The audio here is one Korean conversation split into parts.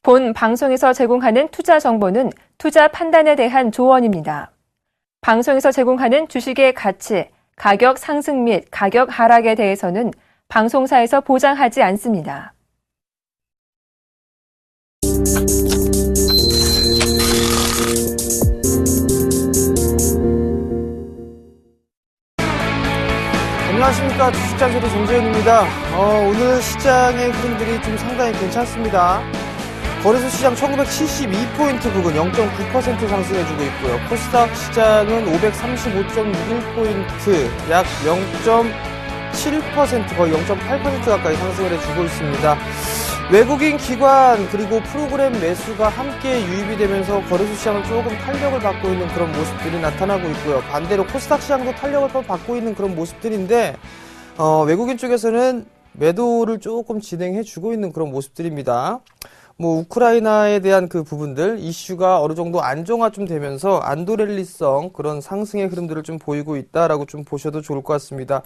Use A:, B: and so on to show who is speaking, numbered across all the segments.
A: 본 방송에서 제공하는 투자 정보는 투자 판단에 대한 조언입니다. 방송에서 제공하는 주식의 가치, 가격 상승 및 가격 하락에 대해서는 방송사에서 보장하지 않습니다.
B: 안녕하십니까. 주식잔소리 정재현입니다. 오늘 시장의 흐름들이 좀 상당히 괜찮습니다. 거래소 시장 1972포인트 부근 0.9% 상승해주고 있고요. 코스닥 시장은 535.61포인트 약 0.7% 거의 0.8% 가까이 상승을 해주고 있습니다. 외국인 기관 그리고 프로그램 매수가 함께 유입이 되면서 거래소 시장은 조금 탄력을 받고 있는 그런 모습들이 나타나고 있고요. 반대로 코스닥 시장도 탄력을 받고 있는 그런 모습들인데 외국인 쪽에서는 매도를 조금 진행해주고 있는 그런 모습들입니다. 우크라이나에 대한 그 부분들, 이슈가 어느 정도 안정화 좀 되면서 안도랠리성 그런 상승의 흐름들을 좀 보이고 있다라고 좀 보셔도 좋을 것 같습니다.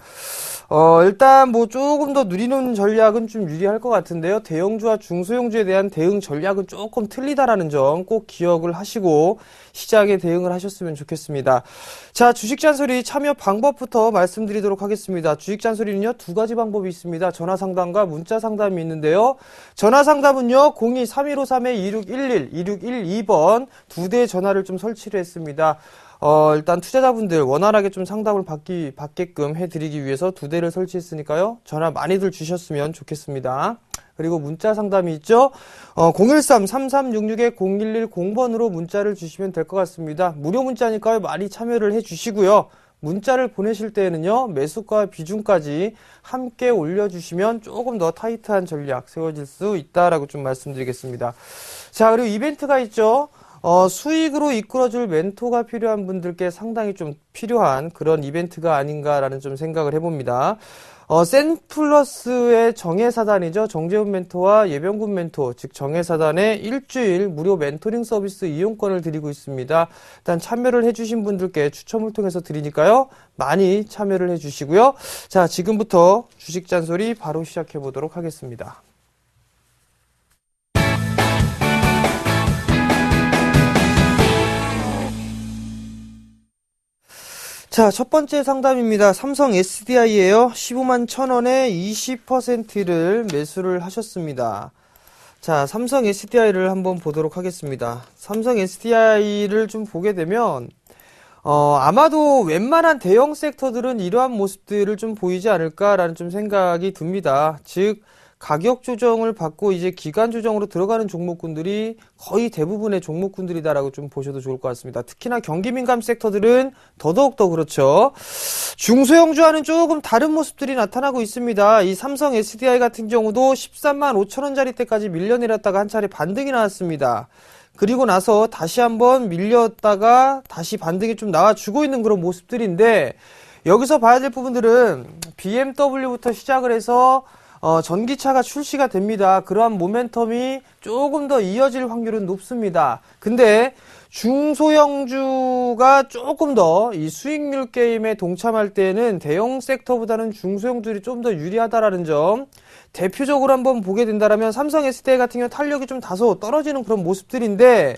B: 일단 조금 더 누리는 전략은 좀 유리할 것 같은데요. 대형주와 중소형주에 대한 대응 전략은 조금 틀리다라는 점 꼭 기억을 하시고 시장에 대응을 하셨으면 좋겠습니다. 자, 주식잔소리 참여 방법부터 말씀드리도록 하겠습니다. 주식잔소리는요, 두 가지 방법이 있습니다. 전화상담과 문자상담이 있는데요. 전화상담은요, 02-3153-2611, 2612번 두 대의 전화를 좀 설치를 했습니다. 일단 투자자분들 원활하게 좀 상담을 받게끔 해드리기 위해서 두 대를 설치했으니까요. 전화 많이들 주셨으면 좋겠습니다. 그리고 문자 상담이 있죠. 013-3366-0110번으로 문자를 주시면 될 것 같습니다. 무료 문자니까요. 많이 참여를 해주시고요. 문자를 보내실 때에는요. 매수가 비중까지 함께 올려주시면 조금 더 타이트한 전략 세워질 수 있다라고 좀 말씀드리겠습니다. 자, 그리고 이벤트가 있죠. 수익으로 이끌어줄 멘토가 필요한 분들께 상당히 좀 필요한 그런 이벤트가 아닌가라는 좀 생각을 해봅니다. 센플러스의 정예사단이죠. 정재훈 멘토와 예병군 멘토, 즉 정예사단의 일주일 무료 멘토링 서비스 이용권을 드리고 있습니다. 일단 참여를 해주신 분들께 추첨을 통해서 드리니까요. 많이 참여를 해주시고요. 자, 지금부터 주식잔소리 바로 시작해보도록 하겠습니다. 자, 첫 번째 상담입니다. 삼성 SDI예요. 15만 1,000원에 20%를 매수를 하셨습니다. 자, 삼성 SDI를 한번 보도록 하겠습니다. 삼성 SDI를 좀 보게 되면 아마도 웬만한 대형 섹터들은 이러한 모습들을 좀 보이지 않을까라는 좀 생각이 듭니다. 즉 가격 조정을 받고 이제 기간 조정으로 들어가는 종목군들이 거의 대부분의 종목군들이다라고 좀 보셔도 좋을 것 같습니다. 특히나 경기 민감 섹터들은 더더욱 더 그렇죠. 중소형주와는 조금 다른 모습들이 나타나고 있습니다. 이 삼성 SDI 같은 경우도 13만 5천원짜리 때까지 밀려내렸다가 한 차례 반등이 나왔습니다. 그리고 나서 다시 한번 밀렸다가 다시 반등이 좀 나와주고 있는 그런 모습들인데, 여기서 봐야 될 부분들은 BMW부터 시작을 해서 전기차가 출시가 됩니다. 그러한 모멘텀이 조금 더 이어질 확률은 높습니다. 근데 중소형주가 조금 더 이 수익률 게임에 동참할 때는 대형 섹터보다는 중소형주들이 좀 더 유리하다라는 점, 대표적으로 한번 보게 된다면 삼성 SDI 같은 경우 탄력이 좀 다소 떨어지는 그런 모습들인데,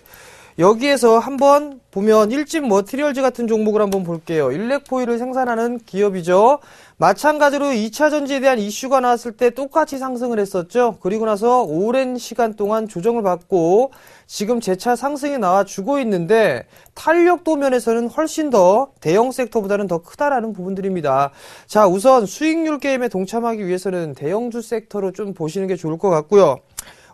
B: 여기에서 한번 보면 일진 머티리얼즈 같은 종목을 한번 볼게요. 일렉포일을 생산하는 기업이죠. 마찬가지로 2차 전지에 대한 이슈가 나왔을 때 똑같이 상승을 했었죠. 그리고 나서 오랜 시간 동안 조정을 받고 지금 재차 상승이 나와주고 있는데, 탄력도 면에서는 훨씬 더 대형 섹터보다는 더 크다라는 부분들입니다. 자, 우선 수익률 게임에 동참하기 위해서는 대형주 섹터로 좀 보시는 게 좋을 것 같고요.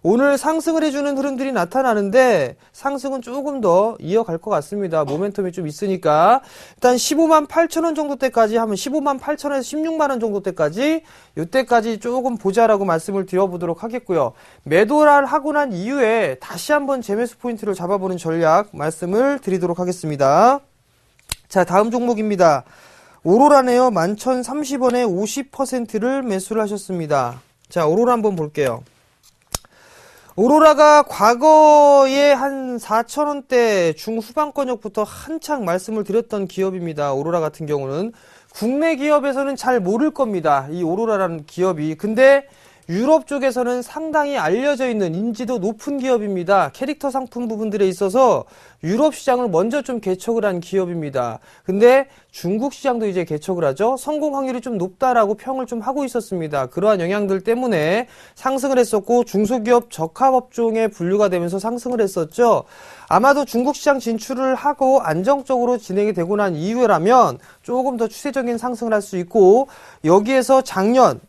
B: 오늘 상승을 해주는 흐름들이 나타나는데 상승은 조금 더 이어갈 것 같습니다. 모멘텀이 좀 있으니까 일단 15만 8천원 정도 때까지 하면 15만 8천원에서 16만원 정도 때까지, 이때까지 조금 보자라고 말씀을 드려보도록 하겠고요. 매도를 하고 난 이후에 다시 한번 재매수 포인트를 잡아보는 전략 말씀을 드리도록 하겠습니다. 자, 다음 종목입니다. 오로라네요. 11,030원에 50%를 매수를 하셨습니다. 자, 오로라 한번 볼게요. 오로라가 과거에 한 4,000원대 중후반권역부터 한창 말씀을 드렸던 기업입니다. 오로라 같은 경우는 국내 기업에서는 잘 모를 겁니다. 이 오로라라는 기업이. 근데 유럽 쪽에서는 상당히 알려져 있는 인지도 높은 기업입니다. 캐릭터 상품 부분들에 있어서 유럽 시장을 먼저 좀 개척을 한 기업입니다. 근데 중국 시장도 이제 개척을 하죠. 성공 확률이 좀 높다라고 평을 좀 하고 있었습니다. 그러한 영향들 때문에 상승을 했었고 중소기업 적합업종에 분류가 되면서 상승을 했었죠. 아마도 중국 시장 진출을 하고 안정적으로 진행이 되고 난 이후라면 조금 더 추세적인 상승을 할 수 있고, 여기에서 작년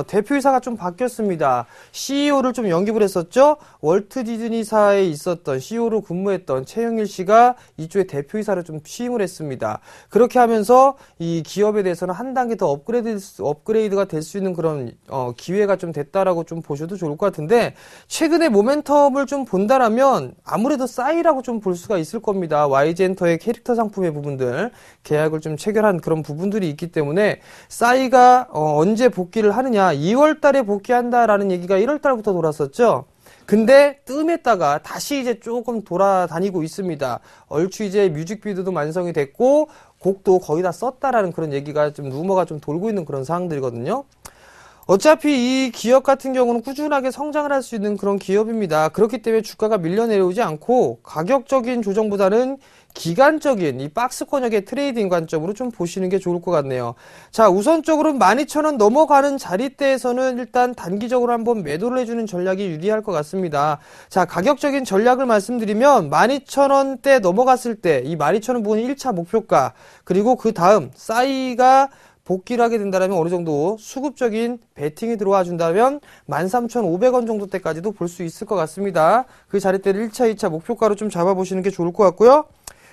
B: 대표이사가 좀 바뀌었습니다. CEO를 좀 영입을 했었죠. 월트 디즈니사에 있었던 CEO로 근무했던 최영일 씨가 이쪽에 대표이사를 좀 취임을 했습니다. 그렇게 하면서 이 기업에 대해서는 한 단계 더 업그레이드가 될 수 있는 그런 기회가 좀 됐다라고 좀 보셔도 좋을 것 같은데, 최근에 모멘텀을 좀 본다라면 아무래도 싸이라고 좀 볼 수가 있을 겁니다. YG엔터의 캐릭터 상품의 부분들 계약을 좀 체결한 그런 부분들이 있기 때문에 싸이가 언제 복귀를 하느냐, 2월 달에 복귀한다라는 얘기가 1월 달부터 돌았었죠. 근데 뜸했다가 다시 이제 조금 돌아다니고 있습니다. 얼추 이제 뮤직비디오도 완성이 됐고 곡도 거의 다 썼다라는 그런 얘기가 좀 루머가 좀 돌고 있는 그런 상황들이거든요. 어차피 이 기업 같은 경우는 꾸준하게 성장을 할 수 있는 그런 기업입니다. 그렇기 때문에 주가가 밀려 내려오지 않고 가격적인 조정보다는 기간적인 이 박스권역의 트레이딩 관점으로 좀 보시는 게 좋을 것 같네요. 자, 우선적으로 12,000원 넘어가는 자리대에서는 일단 단기적으로 한번 매도를 해주는 전략이 유리할 것 같습니다. 자, 가격적인 전략을 말씀드리면 12,000원대 넘어갔을 때 이 12,000원 부분이 1차 목표가, 그리고 그 다음 싸이가 복귀를 하게 된다면 어느 정도 수급적인 베팅이 들어와 준다면 13,500원 정도 때까지도 볼 수 있을 것 같습니다. 그 자리대를 1차, 2차 목표가로 좀 잡아보시는 게 좋을 것 같고요.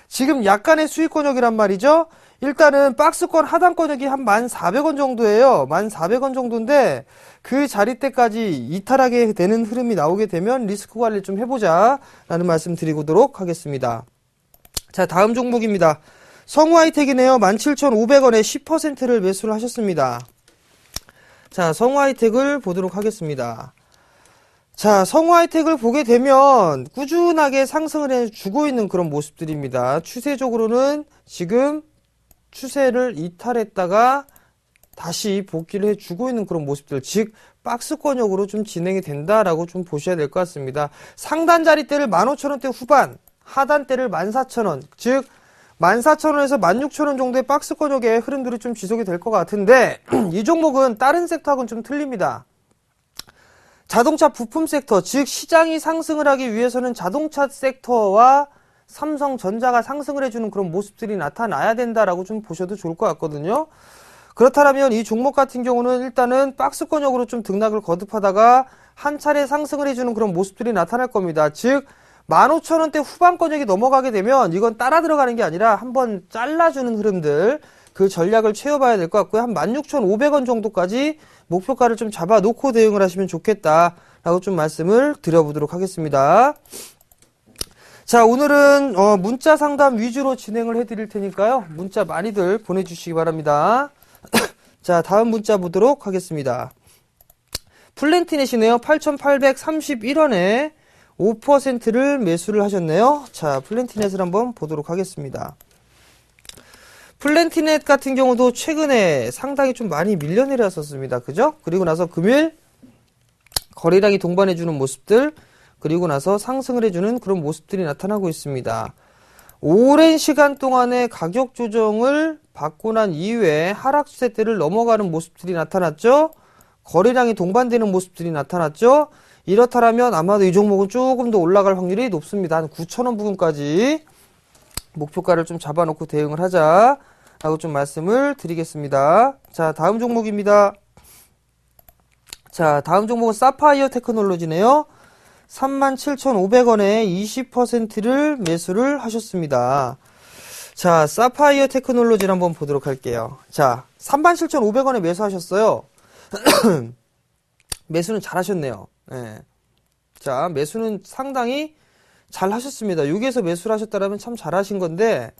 B: 지금 약간의 수익권역이란 말이죠. 일단은 박스권 하단권역이 한 1,400원 정도예요. 1,400원 정도인데 그 자리대까지 이탈하게 되는 흐름이 나오게 되면 리스크 관리 좀 해보자 라는 말씀 드리도록 하겠습니다. 자, 다음 종목입니다. 성우하이텍이네요. 17,500원에 10%를 매수를 하셨습니다. 자, 성우하이텍을 보도록 하겠습니다. 자, 성우하이텍을 보게 되면 꾸준하게 상승을 해주고 있는 그런 모습들입니다. 추세적으로는 지금 추세를 이탈했다가 다시 복귀를 해주고 있는 그런 모습들, 즉 박스권역으로 좀 진행이 된다라고 좀 보셔야 될 것 같습니다. 상단 자리대를 15,000원대 후반, 하단대를 14,000원, 즉 14,000원에서 16,000원 정도의 박스권역의 흐름들이 좀 지속이 될 것 같은데, 이 종목은 다른 섹터하고는 좀 틀립니다. 자동차 부품 섹터, 즉 시장이 상승을 하기 위해서는 자동차 섹터와 삼성전자가 상승을 해주는 그런 모습들이 나타나야 된다라고 좀 보셔도 좋을 것 같거든요. 그렇다면 이 종목 같은 경우는 일단은 박스권역으로 좀 등락을 거듭하다가 한 차례 상승을 해주는 그런 모습들이 나타날 겁니다. 즉 15,000원대 후반권역이 넘어가게 되면 이건 따라 들어가는 게 아니라 한번 잘라주는 흐름들, 그 전략을 채워봐야 될 것 같고요. 한 16,500원 정도까지 목표가를 좀 잡아놓고 대응을 하시면 좋겠다라고 좀 말씀을 드려보도록 하겠습니다. 자, 오늘은 문자 상담 위주로 진행을 해드릴 테니까요. 문자 많이들 보내주시기 바랍니다. 자, 다음 문자 보도록 하겠습니다. 플랜티넷이네요. 8,831원에 5%를 매수를 하셨네요. 자, 플랜티넷을 한번 보도록 하겠습니다. 플랜티넷 같은 경우도 최근에 상당히 좀 많이 밀려내렸었습니다. 그죠? 그리고 나서 금일 거래량이 동반해주는 모습들, 그리고 나서 상승을 해주는 그런 모습들이 나타나고 있습니다. 오랜 시간 동안의 가격 조정을 받고 난 이후에 하락 추세대를 넘어가는 모습들이 나타났죠? 거래량이 동반되는 모습들이 나타났죠? 이렇다면 아마도 이 종목은 조금 더 올라갈 확률이 높습니다. 한 9,000원 부근까지 목표가를 좀 잡아놓고 대응을 하자라고 좀 말씀을 드리겠습니다. 자, 다음 종목입니다. 자, 다음 종목은 사파이어 테크놀로지네요. 37,500원에 20%를 매수를 하셨습니다. 자, 사파이어 테크놀로지를 한번 보도록 할게요. 자, 37,500원에 매수하셨어요. 매수는 잘 하셨네요. 네. 자, 매수는 상당히 잘 하셨습니다. 여기에서 매수를 하셨다면 참 잘하신 건데,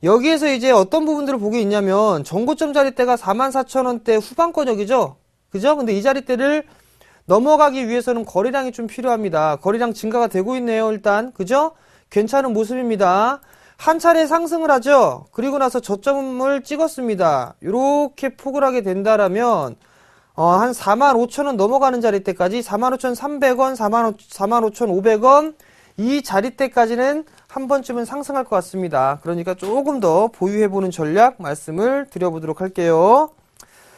B: 여기에서 이제 어떤 부분들을 보게 있냐면 정고점 자리대가 44,000원대 후반권역이죠. 그죠? 근데 이 자리대를 넘어가기 위해서는 거래량이 좀 필요합니다. 거래량 증가가 되고 있네요. 일단 그죠? 괜찮은 모습입니다. 한 차례 상승을 하죠. 그리고 나서 저점을 찍었습니다. 이렇게 폭을 하게 된다라면 한 45,000원 넘어가는 자리대까지 45,300원, 45,500원 이 자리대까지는 한 번쯤은 상승할 것 같습니다. 그러니까 조금 더 보유해보는 전략 말씀을 드려보도록 할게요.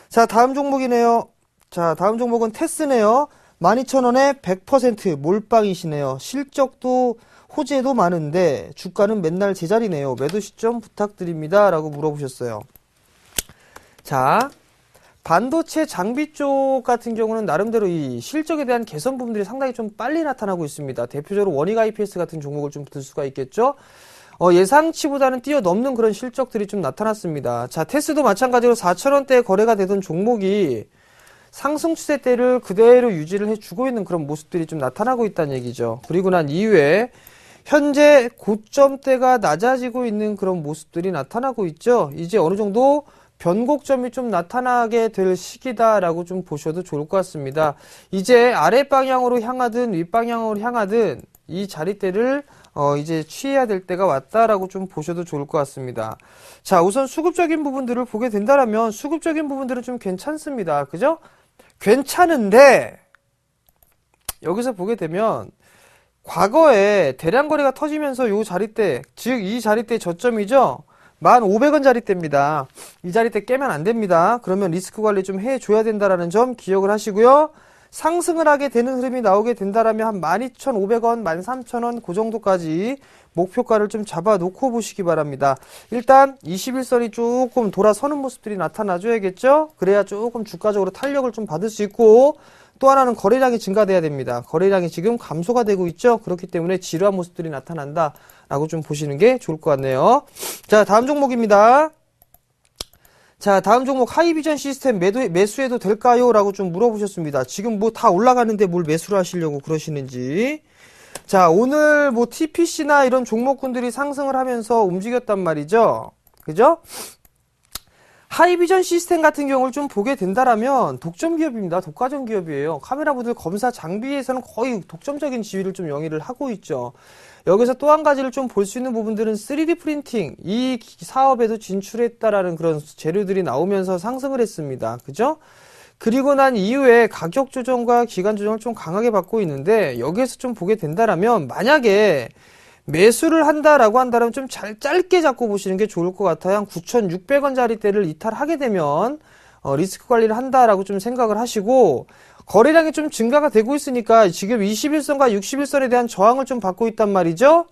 B: 자, 다음 종목이네요. 자, 다음 종목은 테스네요. 12,000원에 100% 몰빵이시네요. 실적도 호재도 많은데 주가는 맨날 제자리네요. 매도 시점 부탁드립니다. 라고 물어보셨어요. 자, 반도체 장비 쪽 같은 경우는 나름대로 이 실적에 대한 개선 부분들이 상당히 좀 빨리 나타나고 있습니다. 대표적으로 원익 IPS 같은 종목을 좀 들 수가 있겠죠. 예상치보다는 뛰어넘는 그런 실적들이 좀 나타났습니다. 자, 테스도 마찬가지로 4,000원대에 거래가 되던 종목이 상승 추세대를 그대로 유지를 해주고 있는 그런 모습들이 좀 나타나고 있다는 얘기죠. 그리고 난 이후에 현재 고점대가 낮아지고 있는 그런 모습들이 나타나고 있죠. 이제 어느 정도 변곡점이 좀 나타나게 될 시기다라고 좀 보셔도 좋을 것 같습니다. 이제 아랫방향으로 향하든 윗방향으로 향하든 이 자리대를 이제 취해야 될 때가 왔다라고 좀 보셔도 좋을 것 같습니다. 자, 우선 수급적인 부분들을 보게 된다면 수급적인 부분들은 좀 괜찮습니다. 그죠? 괜찮은데 여기서 보게 되면 과거에 대량 거래가 터지면서 요 자리대, 즉 이 자리대 저점이죠. 1,500원 자리대입니다. 이 자리대 깨면 안 됩니다. 그러면 리스크 관리 좀 해줘야 된다라는 점 기억을 하시고요. 상승을 하게 되는 흐름이 나오게 된다라면 한 12,500원, 13,000원 그 정도까지 목표가를 좀 잡아놓고 보시기 바랍니다. 일단 21선이 조금 돌아서는 모습들이 나타나줘야겠죠. 그래야 조금 주가적으로 탄력을 좀 받을 수 있고, 또 하나는 거래량이 증가돼야 됩니다. 거래량이 지금 감소가 되고 있죠. 그렇기 때문에 지루한 모습들이 나타난다 라고 좀 보시는 게 좋을 것 같네요. 자, 다음 종목입니다. 자, 다음 종목 하이비전 시스템 매수해도 될까요? 라고 좀 물어보셨습니다. 지금 뭐 다 올라가는데 뭘 매수를 하시려고 그러시는지. 자, 오늘 뭐 TPC나 이런 종목군들이 상승을 하면서 움직였단 말이죠. 그죠? 하이비전 시스템 같은 경우를 좀 보게 된다라면 독점 기업입니다. 독과점 기업이에요. 카메라 모듈 검사 장비에서는 거의 독점적인 지위를 좀 영위를 하고 있죠. 여기서 또 한 가지를 좀 볼 수 있는 부분들은 3D 프린팅 이 사업에도 진출했다라는 그런 재료들이 나오면서 상승을 했습니다. 그죠? 그리고 난 이후에 가격 조정과 기간 조정을 좀 강하게 받고 있는데 여기에서 좀 보게 된다라면 만약에 매수를 한다라고 한다면 좀 짧게 잡고 보시는 게 좋을 것 같아요. 한 9,600원짜리대를 이탈하게 되면 리스크 관리를 한다라고 좀 생각을 하시고, 거래량이 좀 증가가 되고 있으니까 지금 21선과 61선에 대한 저항을 좀 받고 있단 말이죠.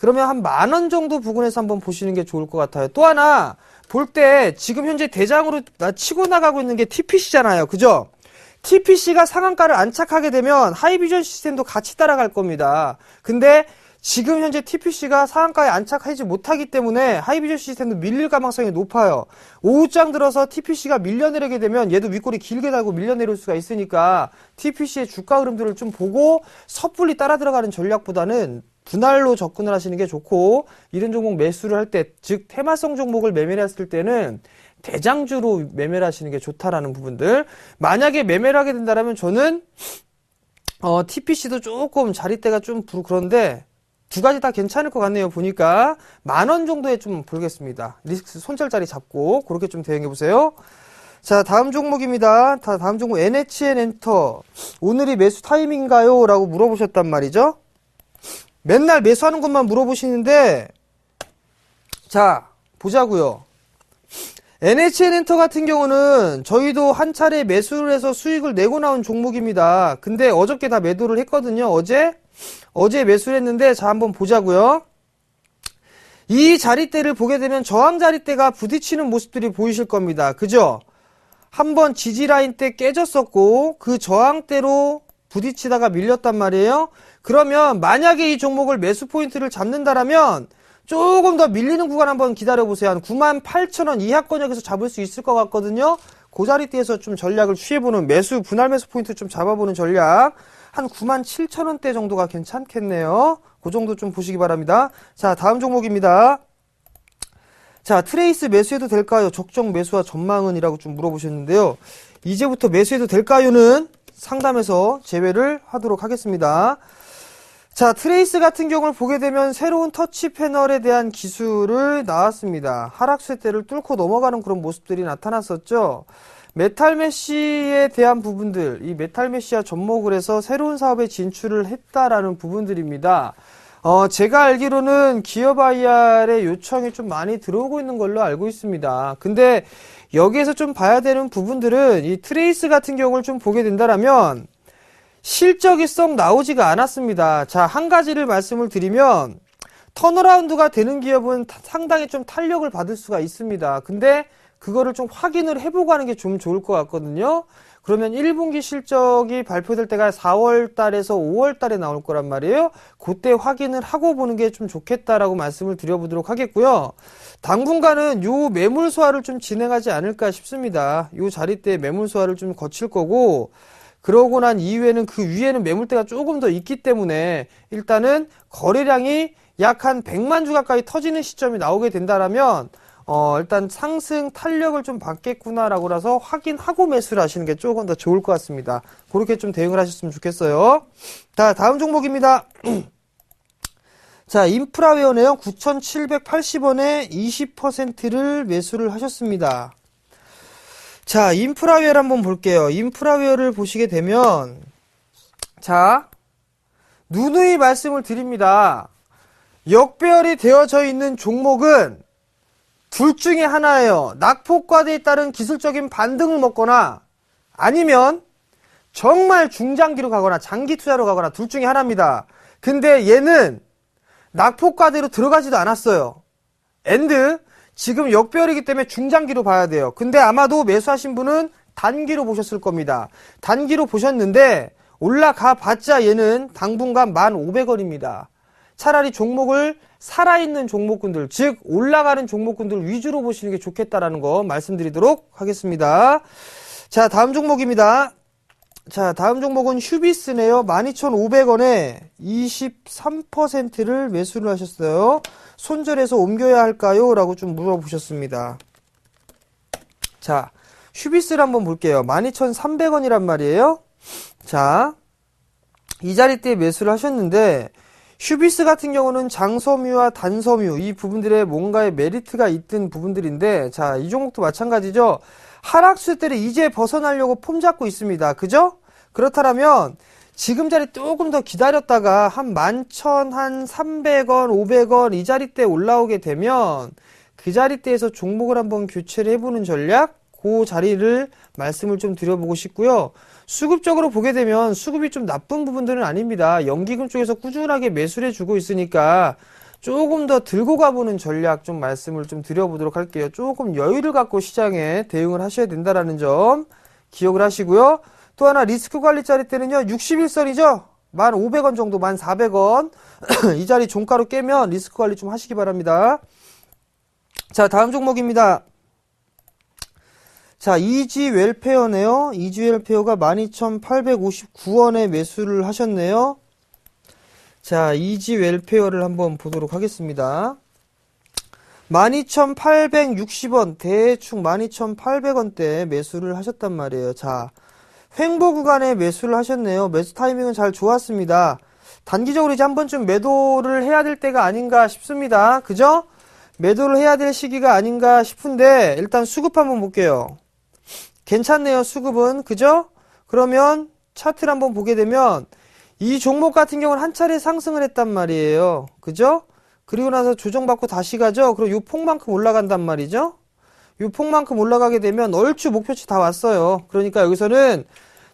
B: 그러면 한 10,000원 정도 부근에서 한번 보시는 게 좋을 것 같아요. 또 하나 볼 때 지금 현재 대장으로 치고 나가고 있는 게 TPC잖아요. 그죠? TPC가 상한가를 안착하게 되면 하이비전 시스템도 같이 따라갈 겁니다. 근데 지금 현재 TPC가 상한가에 안착하지 못하기 때문에 하이비전 시스템도 밀릴 가능성이 높아요. 오후장 들어서 TPC가 밀려내리게 되면 얘도 윗골이 길게 달고 밀려내릴 수가 있으니까 TPC의 주가 흐름들을 좀 보고 섣불리 따라 들어가는 전략보다는 분할로 접근을 하시는 게 좋고, 이런 종목 매수를 할 때, 즉 테마성 종목을 매매를 했을 때는 대장주로 매매를 하시는 게 좋다라는 부분들. 만약에 매매를 하게 된다면 저는 TPC도 조금 자리대가 좀 그런데 두 가지 다 괜찮을 것 같네요. 보니까 10,000원 정도에 좀 보겠습니다. 리스크 손절자리 잡고 그렇게 좀 대응해 보세요. 자, 다음 종목입니다. 다음 종목 NHN 엔터. 오늘이 매수 타임인가요? 라고 물어보셨단 말이죠. 맨날 매수하는 것만 물어보시는데, 자, 보자고요. NHN 엔터 같은 경우는 저희도 한 차례 매수를 해서 수익을 내고 나온 종목입니다. 근데 어저께 다 매도를 했거든요. 어제 매수를 했는데, 자, 한번 보자고요. 이 자리대를 보게 되면 저항 자리대가 부딪히는 모습들이 보이실 겁니다. 그죠? 한번 지지라인 때 깨졌었고 그 저항대로 부딪히다가 밀렸단 말이에요. 그러면 만약에 이 종목을 매수 포인트를 잡는다라면 조금 더 밀리는 구간 한번 기다려보세요. 한 98,000원 이하권역에서 잡을 수 있을 것 같거든요. 그 자리대에서 좀 전략을 취해보는, 분할 매수 포인트 좀 잡아보는 전략. 한 97,000원대 정도가 괜찮겠네요. 그 정도 좀 보시기 바랍니다. 자, 다음 종목입니다. 자, 트레이스 매수해도 될까요? 적정 매수와 전망은? 이라고 좀 물어보셨는데요. 이제부터 매수해도 될까요는 상담에서 제외를 하도록 하겠습니다. 자, 트레이스 같은 경우를 보게 되면 새로운 터치 패널에 대한 기술을 나왔습니다. 하락세대를 뚫고 넘어가는 그런 모습들이 나타났었죠. 메탈메시에 대한 부분들, 이 메탈메시와 접목을 해서 새로운 사업에 진출을 했다라는 부분들입니다. 제가 알기로는 기업 IR의 요청이 좀 많이 들어오고 있는 걸로 알고 있습니다. 근데 여기에서 좀 봐야 되는 부분들은 이 트레이스 같은 경우를 좀 보게 된다라면 실적이 썩 나오지가 않았습니다. 자, 한 가지를 말씀을 드리면 턴어라운드가 되는 기업은 상당히 좀 탄력을 받을 수가 있습니다. 근데 그거를 좀 확인을 해보고 하는 게 좀 좋을 것 같거든요. 그러면 1분기 실적이 발표될 때가 4월 달에서 5월 달에 나올 거란 말이에요. 그때 확인을 하고 보는 게 좀 좋겠다라고 말씀을 드려보도록 하겠고요. 당분간은 요 매물 소화를 좀 진행하지 않을까 싶습니다. 요 자리 때 매물 소화를 좀 거칠 거고, 그러고 난 이후에는 그 위에는 매물대가 조금 더 있기 때문에 일단은 거래량이 약 한 100만 주 가까이 터지는 시점이 나오게 된다라면 일단 상승 탄력을 좀 받겠구나라고 해서 확인하고 매수를 하시는 게 조금 더 좋을 것 같습니다. 그렇게 좀 대응을 하셨으면 좋겠어요. 자, 다음 종목입니다. 자, 인프라웨어네요. 9,780원에 20%를 매수를 하셨습니다. 자, 인프라웨어를 한번 볼게요. 인프라웨어를 보시게 되면, 자, 누누이 말씀을 드립니다. 역배열이 되어져 있는 종목은 둘 중에 하나예요. 낙폭과대에 따른 기술적인 반등을 먹거나 아니면 정말 중장기로 가거나 장기 투자로 가거나 둘 중에 하나입니다. 근데 얘는 낙폭과대로 들어가지도 않았어요. 앤드 지금 역배열이기 때문에 중장기로 봐야 돼요. 근데 아마도 매수하신 분은 단기로 보셨을 겁니다. 단기로 보셨는데 올라가 봤자 얘는 당분간 1,500원입니다. 차라리 종목을 살아있는 종목군들, 즉 올라가는 종목군들 위주로 보시는 게 좋겠다라는 거 말씀드리도록 하겠습니다. 자, 다음 종목입니다. 자, 다음 종목은 휴비스네요. 12,500원에 23%를 매수를 하셨어요. 손절해서 옮겨야 할까요? 라고 좀 물어보셨습니다. 자, 휴비스를 한번 볼게요. 12,300원이란 말이에요. 자, 이 자리대에 매수를 하셨는데 휴비스 같은 경우는 장섬유와 단섬유 이 부분들에 뭔가의 메리트가 있던 부분들인데, 자, 이 종목도 마찬가지죠. 하락세대를 이제 벗어나려고 폼 잡고 있습니다. 그죠? 그렇다면 지금 자리 조금 더 기다렸다가 한 11,300원, 500원 이 자리대 올라오게 되면 그 자리대에서 종목을 한번 교체를 해보는 전략, 그 자리를 말씀을 좀 드려보고 싶고요. 수급적으로 보게 되면 수급이 좀 나쁜 부분들은 아닙니다. 연기금 쪽에서 꾸준하게 매수를 해주고 있으니까 조금 더 들고 가보는 전략 좀 말씀을 좀 드려보도록 할게요. 조금 여유를 갖고 시장에 대응을 하셔야 된다는 점 기억을 하시고요. 또 하나 리스크 관리 자리 때는요. 61선이죠. 1,500원 정도, 1,400원 이 자리 종가로 깨면 리스크 관리 좀 하시기 바랍니다. 자, 다음 종목입니다. 자, 이지 웰페어네요. 이지 웰페어가 12,859원에 매수를 하셨네요. 자, 이지 웰페어를 한번 보도록 하겠습니다. 12,860원, 대충 12,800원대 매수를 하셨단 말이에요. 자, 횡보 구간에 매수를 하셨네요. 매수 타이밍은 잘 좋았습니다. 단기적으로 이제 한 번쯤 매도를 해야 될 때가 아닌가 싶습니다. 그죠? 매도를 해야 될 시기가 아닌가 싶은데 일단 수급 한번 볼게요. 괜찮네요. 수급은. 그죠? 그러면 차트를 한번 보게 되면 이 종목 같은 경우는 한 차례 상승을 했단 말이에요. 그죠? 그리고 나서 조정받고 다시 가죠. 그리고 요 폭만큼 올라간단 말이죠. 요 폭만큼 올라가게 되면 얼추 목표치 다 왔어요. 그러니까 여기서는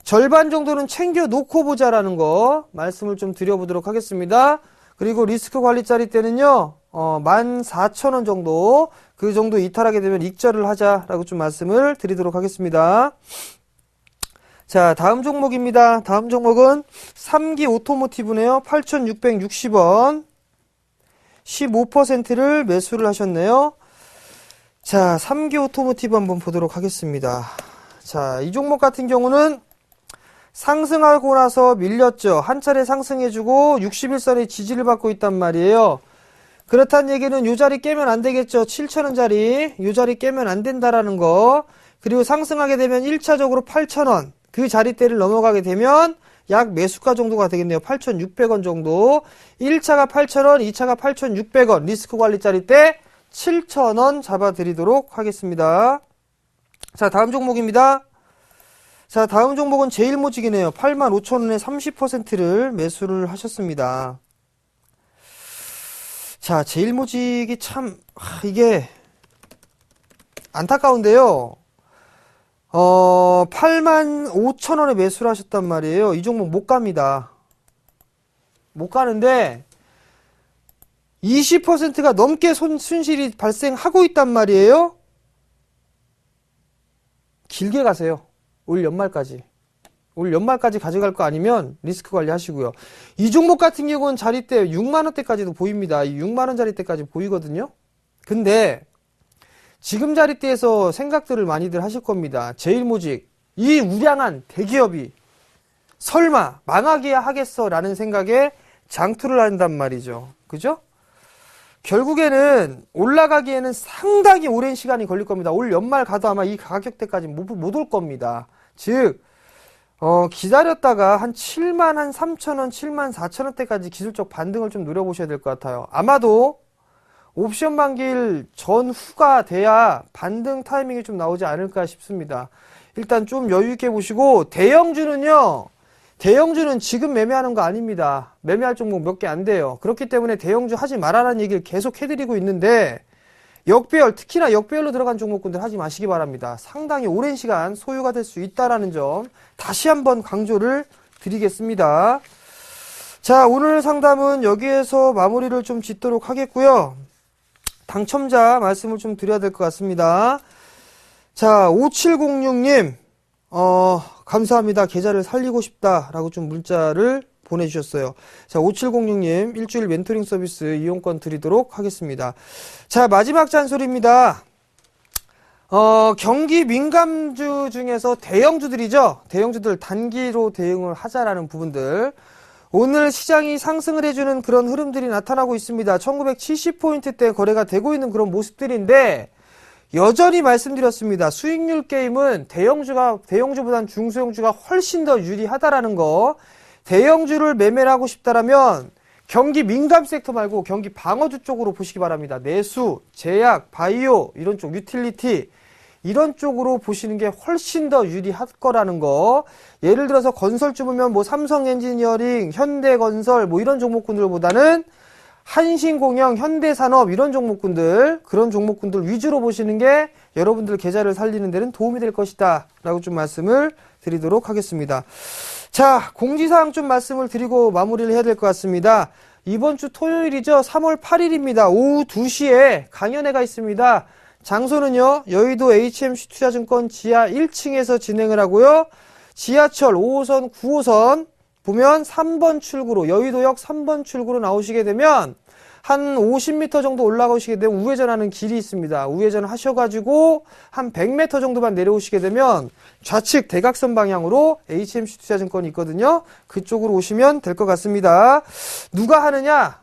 B: 절반 정도는 챙겨 놓고 보자라는 거 말씀을 좀 드려보도록 하겠습니다. 그리고 리스크 관리 자리 때는요. 14,000원 정도, 그 정도 이탈하게 되면 익절을 하자라고 좀 말씀을 드리도록 하겠습니다. 자, 다음 종목입니다. 다음 종목은 3기 오토모티브네요. 8,660원. 15%를 매수를 하셨네요. 자, 3기 오토모티브 한번 보도록 하겠습니다. 자, 이 종목 같은 경우는 상승하고 나서 밀렸죠. 한 차례 상승해주고 61선의 지지를 받고 있단 말이에요. 그렇다는 얘기는 요 자리 깨면 안 되겠죠. 7,000원 자리. 요 자리 깨면 안 된다라는 거. 그리고 상승하게 되면 1차적으로 8,000원. 그 자리대를 넘어가게 되면 약 매수가 정도가 되겠네요. 8,600원 정도. 1차가 8,000원, 2차가 8,600원. 리스크 관리 자리대 7,000원 잡아드리도록 하겠습니다. 자, 다음 종목입니다. 자, 다음 종목은 제일모직이네요. 85,000원에 30%를 매수를 하셨습니다. 자, 제일모직이 참, 이게 안타까운데요. 85,000원에 매수를 하셨단 말이에요. 이 종목 못 갑니다. 못 가는데 20%가 넘게 순실이 발생하고 있단 말이에요. 길게 가세요. 올 연말까지. 올 연말까지 가져갈 거 아니면 리스크 관리 하시고요. 이 종목 같은 경우는 자리대 6만원대까지도 보입니다. 이 6만원 자리대까지 보이거든요. 근데 지금 자리대에서 생각들을 많이들 하실 겁니다. 제일모직, 이 우량한 대기업이 설마 망하기야 하겠어 라는 생각에 장투를 한단 말이죠. 그죠? 결국에는 올라가기에는 상당히 오랜 시간이 걸릴 겁니다. 올 연말 가도 아마 이 가격대까지 못 올 겁니다. 즉 기다렸다가 한 73,000원, 74,000원대까지 기술적 반등을 좀 노려보셔야 될 것 같아요. 아마도 옵션 만기일 전후가 돼야 반등 타이밍이 좀 나오지 않을까 싶습니다. 일단 좀 여유있게 보시고, 대형주는 지금 매매하는 거 아닙니다. 매매할 종목 몇 개 안 돼요. 그렇기 때문에 대형주 하지 말아라는 얘기를 계속 해드리고 있는데, 역배열, 특히나 역배열로 들어간 종목군들 하지 마시기 바랍니다. 상당히 오랜 시간 소요가 될 수 있다는 점 다시 한번 강조를 드리겠습니다. 자, 오늘 상담은 여기에서 마무리를 좀 짓도록 하겠고요. 당첨자 말씀을 좀 드려야 될 것 같습니다. 자, 5706님, 감사합니다. 계좌를 살리고 싶다라고 좀 문자를 보내주셨어요. 자, 5706님, 일주일 멘토링 서비스 이용권 드리도록 하겠습니다. 자, 마지막 잔소리입니다. 경기 민감주 중에서 대형주들이죠. 대형주들 단기로 대응을 하자라는 부분들. 오늘 시장이 상승을 해주는 그런 흐름들이 나타나고 있습니다. 1970포인트대 거래가 되고 있는 그런 모습들인데, 여전히 말씀드렸습니다. 수익률 게임은 대형주보단 중소형주가 훨씬 더 유리하다라는 거. 대형주를 매매를 하고 싶다라면 경기 민감 섹터 말고 경기 방어주 쪽으로 보시기 바랍니다. 내수, 제약, 바이오, 이런 쪽, 유틸리티, 이런 쪽으로 보시는 게 훨씬 더 유리할 거라는 거. 예를 들어서 건설주 보면 뭐 삼성엔지니어링, 현대건설, 뭐 이런 종목군들보다는 한신공영, 현대산업 이런 종목군들, 그런 종목군들 위주로 보시는 게 여러분들 계좌를 살리는 데는 도움이 될 것이다 라고 좀 말씀을 드리도록 하겠습니다. 자, 공지사항 좀 말씀을 드리고 마무리를 해야 될 것 같습니다. 이번 주 토요일이죠. 3월 8일입니다. 오후 2시에 강연회가 있습니다. 장소는요, 여의도 HMC 투자증권 지하 1층에서 진행을 하고요. 지하철 5호선, 9호선 보면 3번 출구로, 여의도역 3번 출구로 나오시게 되면 한 50m 정도 올라가시게 되면 우회전하는 길이 있습니다. 우회전 하셔가지고 한 100m 정도만 내려오시게 되면 좌측 대각선 방향으로 HMC 투자증권이 있거든요. 그쪽으로 오시면 될 것 같습니다. 누가 하느냐?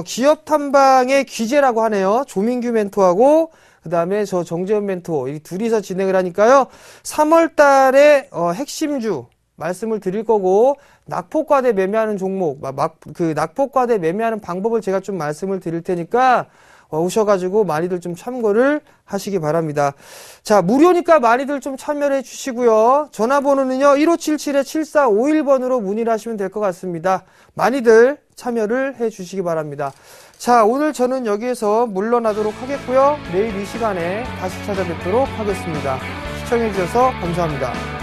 B: 기업 탐방의 귀재라고 하네요. 조민규 멘토하고 그 다음에 저 정재현 멘토, 이 둘이서 진행을 하니까요. 3월 달에 핵심주 말씀을 드릴 거고, 낙폭과대 매매하는 종목, 낙폭과대 매매하는 방법을 제가 좀 말씀을 드릴 테니까 오셔가지고 많이들 좀 참고를 하시기 바랍니다. 자, 무료니까 많이들 좀 참여를 해주시고요. 전화번호는요, 1577-7451번으로 문의를 하시면 될 것 같습니다. 많이들 참여를 해주시기 바랍니다. 자, 오늘 저는 여기에서 물러나도록 하겠고요. 내일 이 시간에 다시 찾아뵙도록 하겠습니다. 시청해주셔서 감사합니다.